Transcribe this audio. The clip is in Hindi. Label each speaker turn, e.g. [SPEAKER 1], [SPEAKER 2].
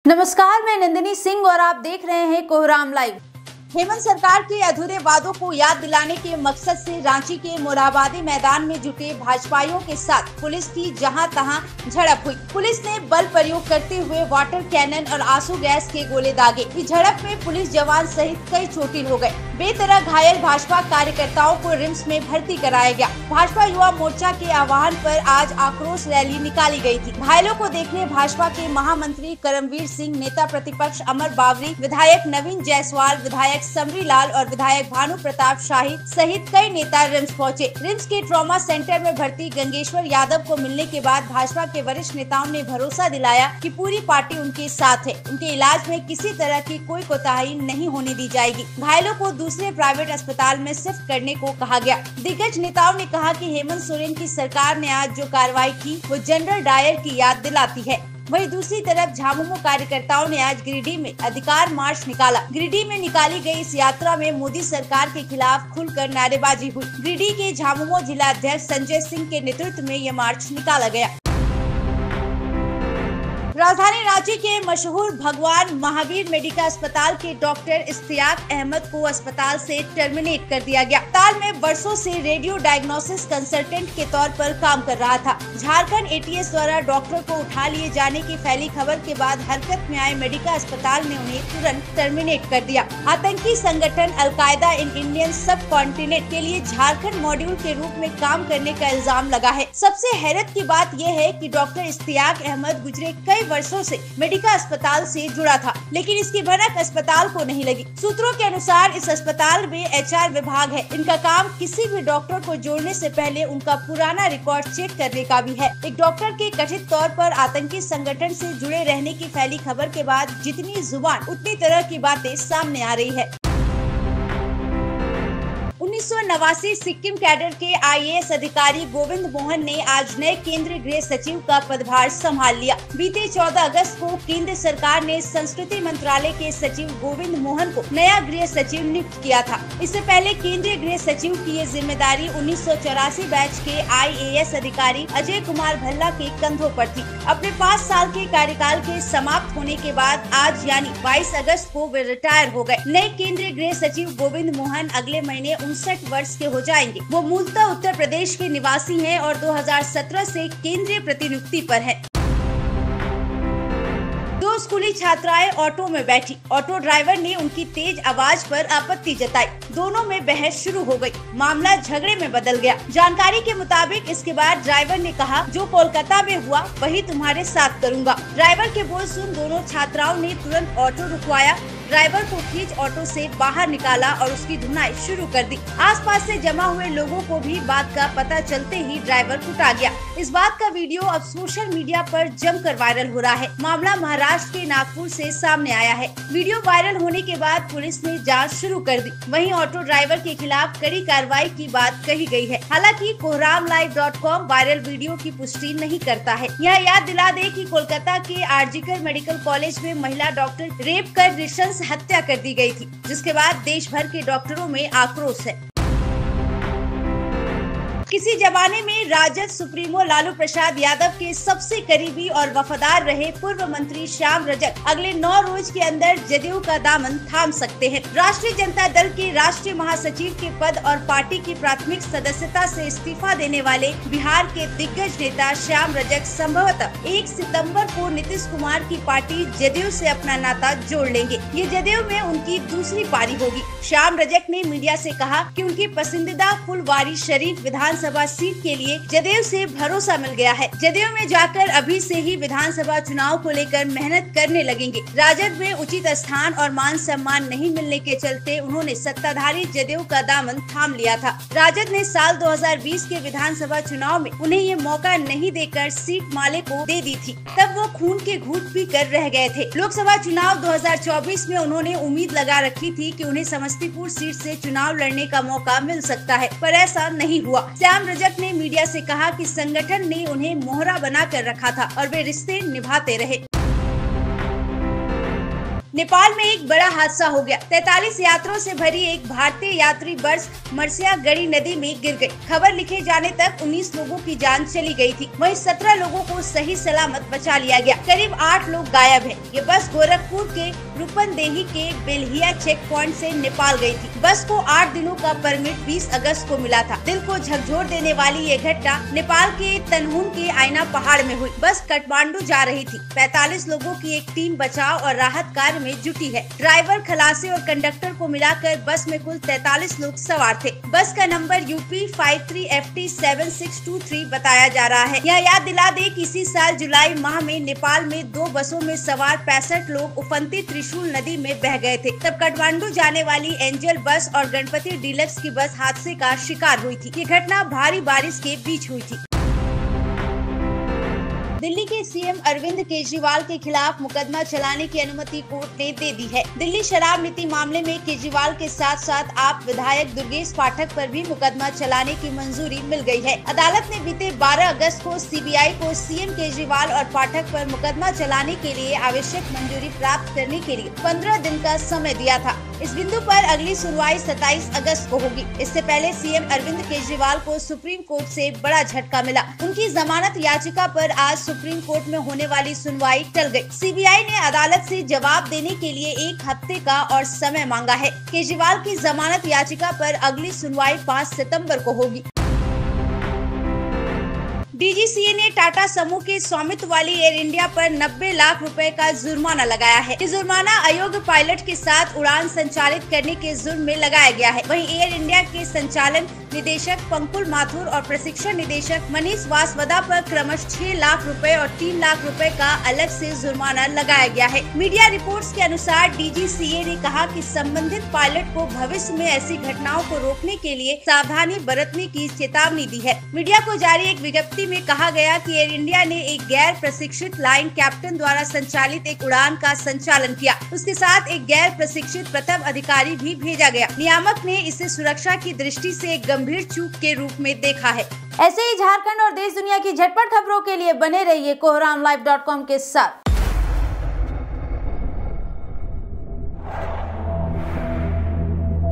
[SPEAKER 1] नमस्कार, मैं नंदिनी सिंह और आप देख रहे हैं कोहराम लाइव। हेमंत सरकार के अधूरे वादों को याद दिलाने के मकसद से रांची के मोरहाबादी मैदान में जुटे भाजपाइयों के साथ पुलिस की जहां तहां झड़प हुई। पुलिस ने बल प्रयोग करते हुए वाटर कैनन और आंसू गैस के गोले दागे। इस झड़प में पुलिस जवान सहित कई चोटिल हो गए। बेतरह घायल भाजपा कार्यकर्ताओं को रिम्स में भर्ती कराया गया। भाजपा युवा मोर्चा के आह्वान पर आज आक्रोश रैली निकाली गई थी। घायलों को देखने भाजपा के महामंत्री करमवीर सिंह, नेता प्रतिपक्ष अमर बावरी, विधायक नवीन जायसवाल, विधायक समरी लाल और विधायक भानु प्रताप शाही सहित कई नेता रिम्स पहुंचे। रिम्स के ट्रॉमा सेंटर में भर्ती गंगेश्वर यादव को मिलने के बाद भाजपा के वरिष्ठ नेताओं ने भरोसा दिलाया कि पूरी पार्टी उनके साथ है। उनके इलाज में किसी तरह की कोई कोताही नहीं होने दी जाएगी। घायलों को दूसरे प्राइवेट अस्पताल में शिफ्ट करने को कहा गया। दिग्गज नेताओं ने कहा कि हेमंत सोरेन की सरकार ने आज जो कार्रवाई की वो जनरल डायर की याद दिलाती है। वहीं दूसरी तरफ झामुमो कार्यकर्ताओं ने आज गिरिडीह में अधिकार मार्च निकाला। गिरिडीह में निकाली गई इस यात्रा में मोदी सरकार के खिलाफ खुलकर नारेबाजी हुई। गिरिडीह के झामुमो जिला अध्यक्ष संजय सिंह के नेतृत्व में यह मार्च निकाला गया। राजधानी रांची के मशहूर भगवान महावीर मेडिकल अस्पताल के डॉक्टर इश्तियाक अहमद को अस्पताल से टर्मिनेट कर दिया गया। अस्पताल में वर्षों से रेडियो डायग्नोसिस कंसल्टेंट के तौर पर काम कर रहा था। झारखंड एटीएस द्वारा डॉक्टर को उठा लिए जाने की फैली खबर के बाद हरकत में आए मेडिकल अस्पताल ने उन्हें तुरंत टर्मिनेट कर दिया। आतंकी संगठन अलकायदा इन इंडियन सब कॉन्टिनेंट के लिए झारखंड मॉड्यूल के रूप में काम करने का इल्जाम लगा है। सबसे हैरत की बात यह है कि डॉक्टर इश्तियाक अहमद गुजरे कई वर्षों से मेडिकल अस्पताल से जुड़ा था, लेकिन इसकी भनक अस्पताल को नहीं लगी। सूत्रों के अनुसार इस अस्पताल में एचआर विभाग है। इनका काम किसी भी डॉक्टर को जोड़ने से पहले उनका पुराना रिकॉर्ड चेक करने का भी है। एक डॉक्टर के कथित तौर पर आतंकी संगठन से जुड़े रहने की फैली खबर के बाद जितनी जुबान उतनी तरह की बातें सामने आ रही है। 1989 सिक्किम कैडर के आईएएस अधिकारी गोविंद मोहन ने आज नए केंद्रीय गृह सचिव का पदभार संभाल लिया। बीते 14 अगस्त को केंद्र सरकार ने संस्कृति मंत्रालय के सचिव गोविंद मोहन को नया गृह सचिव नियुक्त किया था। इससे पहले केंद्रीय गृह सचिव की ये जिम्मेदारी 1984 बैच के आईएएस अधिकारी अजय कुमार भल्ला के कंधों पर थी। अपने 5 साल के कार्यकाल के समाप्त होने के बाद आज यानी 22 अगस्त को वे रिटायर हो गए। नए केंद्रीय गृह सचिव गोविंद मोहन अगले महीने 59 वर्ष के हो जाएंगे। वो मूलतः उत्तर प्रदेश के निवासी हैं और 2017 से केंद्रीय प्रतिनियुक्ति पर है। दो स्कूली छात्राएं ऑटो में बैठी। ऑटो ड्राइवर ने उनकी तेज आवाज पर आपत्ति जताई। दोनों में बहस शुरू हो गई। मामला झगड़े में बदल गया। जानकारी के मुताबिक इसके बाद ड्राइवर ने कहा, जो कोलकाता में हुआ वही तुम्हारे साथ करूंगा। ड्राइवर के बोल सुन दोनों छात्राओं ने तुरंत ऑटो रुकवाया। ड्राइवर को खींच ऑटो से बाहर निकाला और उसकी धुनाई शुरू कर दी। आसपास से जमा हुए लोगों को भी बात का पता चलते ही ड्राइवर कुटा गया। इस बात का वीडियो अब सोशल मीडिया पर जमकर वायरल हो रहा है। मामला महाराष्ट्र के नागपुर से सामने आया है। वीडियो वायरल होने के बाद पुलिस ने जांच शुरू कर दी। वहीं ऑटो ड्राइवर के खिलाफ कड़ी कार्रवाई की बात कही गई है। हालांकि kohramlive.com वायरल वीडियो की पुष्टि नहीं करता है। यह याद दिला दे कि कोलकाता के आरजीकर मेडिकल कॉलेज में महिला डॉक्टर रेप कर नृशंस हत्या कर दी गई थी, जिसके बाद देश भर के डॉक्टरों में आक्रोश है। किसी जमाने में राजद सुप्रीमो लालू प्रसाद यादव के सबसे करीबी और वफादार रहे पूर्व मंत्री श्याम रजक अगले 9 रोज के अंदर जदयू का दामन थाम सकते हैं। राष्ट्रीय जनता दल के राष्ट्रीय महासचिव के पद और पार्टी की प्राथमिक सदस्यता से इस्तीफा देने वाले बिहार के दिग्गज नेता श्याम रजक संभवतः 1 सितंबर को नीतीश कुमार की पार्टी जदयू से अपना नाता जोड़ लेंगे। ये जदयू में उनकी दूसरी पारी होगी। श्याम रजक ने मीडिया से कहा कि उनकी पसंदीदा फुलवारी शरीफ विधानसभा सीट के लिए जदयू से भरोसा मिल गया है। जदयू में जाकर अभी से ही विधानसभा चुनाव को लेकर मेहनत करने लगेंगे। राजद में उचित स्थान और मान सम्मान नहीं मिलने के चलते उन्होंने सत्ताधारी जदयू का दामन थाम लिया था। राजद ने साल 2020 के विधानसभा चुनाव में उन्हें ये मौका नहीं देकर सीट माले को दे दी थी। तब वो खून के घूंट पी कर रह गए थे। लोकसभा चुनाव 2024 में उन्होंने उम्मीद लगा रखी थी कि उन्हें समस्तीपुर सीट से चुनाव लड़ने का मौका मिल सकता है, पर ऐसा नहीं हुआ। श्याम रजक ने मीडिया से कहा कि संगठन ने उन्हें मोहरा बना कर रखा था और वे रिश्ते निभाते रहे। नेपाल में एक बड़ा हादसा हो गया। 43 यात्रियों से भरी एक भारतीय यात्री बस मर्सियागढ़ी नदी में गिर गई। खबर लिखे जाने तक 19 लोगों की जान चली गई थी, वहीं 17 लोगों को सही सलामत बचा लिया गया। करीब 8 लोग गायब हैं। ये बस गोरखपुर के रूपनदेही के बेल्हिया चेक पॉइंट से नेपाल गई थी। बस को 8 दिनों का परमिट 20 अगस्त को मिला था। दिल को झकझोर देने वाली ये घटना नेपाल के तनहुन के आईना पहाड़ में हुई। बस काठमांडू जा रही थी। 45 लोगों की एक टीम बचाव और राहत कार्य में जुटी है। ड्राइवर, खलासी और कंडक्टर को मिलाकर बस में कुल 43 लोग सवार थे। बस का नंबर UP 53FT7623 बताया जा रहा है। यह याद दिला दे कि इसी साल जुलाई माह में नेपाल में 2 बसों में सवार 65 लोग उफनती त्रिशूल नदी में बह गए थे। तब काठमांडू जाने वाली एंजल बस और गणपति डीलक्स की बस हादसे का शिकार हुई थी। ये घटना भारी बारिश के बीच हुई थी। दिल्ली के CM अरविंद केजरीवाल के खिलाफ मुकदमा चलाने की अनुमति कोर्ट ने दे दी है। दिल्ली शराब नीति मामले में केजरीवाल के साथ साथ आप विधायक दुर्गेश पाठक पर भी मुकदमा चलाने की मंजूरी मिल गई है। अदालत ने बीते 12 अगस्त को CBI को CM केजरीवाल और पाठक पर मुकदमा चलाने के लिए आवश्यक मंजूरी प्राप्त करने के लिए 15 दिन का समय दिया था। इस बिंदु पर अगली सुनवाई 27 अगस्त को होगी। इससे पहले CM अरविंद केजरीवाल को सुप्रीम कोर्ट से बड़ा झटका मिला। उनकी जमानत याचिका पर आज सुप्रीम कोर्ट में होने वाली सुनवाई टल गई। CBI ने अदालत से जवाब देने के लिए 1 हफ्ते का और समय मांगा है। केजरीवाल की जमानत याचिका पर अगली सुनवाई 5 सितंबर को होगी। DGCA ने टाटा समूह के स्वामित्व वाली एयर इंडिया पर 90 लाख रुपए का जुर्माना लगाया है। ये जुर्माना अयोग्य पायलट के साथ उड़ान संचालित करने के जुर्म में लगाया गया है। वहीं एयर इंडिया के संचालन निदेशक पंकुल माथुर और प्रशिक्षण निदेशक मनीष वासवदा पर क्रमशः 6 लाख रुपए और 3 लाख रुपए का अलग से जुर्माना लगाया गया है। मीडिया रिपोर्ट्स के अनुसार DGCA ने कहा कि संबंधित पायलट को भविष्य में ऐसी घटनाओं को रोकने के लिए सावधानी बरतने की चेतावनी दी है। मीडिया को जारी एक विज्ञप्ति में कहा गया कि एयर इंडिया ने एक गैर प्रशिक्षित लाइन कैप्टन द्वारा संचालित एक उड़ान का संचालन किया। उसके साथ एक गैर प्रशिक्षित प्रथम अधिकारी भी भेजा गया। नियामक ने इसे सुरक्षा की दृष्टि से एक गंभीर चूक के रूप में देखा है। ऐसे ही झारखंड और देश दुनिया की झटपट खबरों के लिए बने रहिए कोहरामलाइव.com के साथ।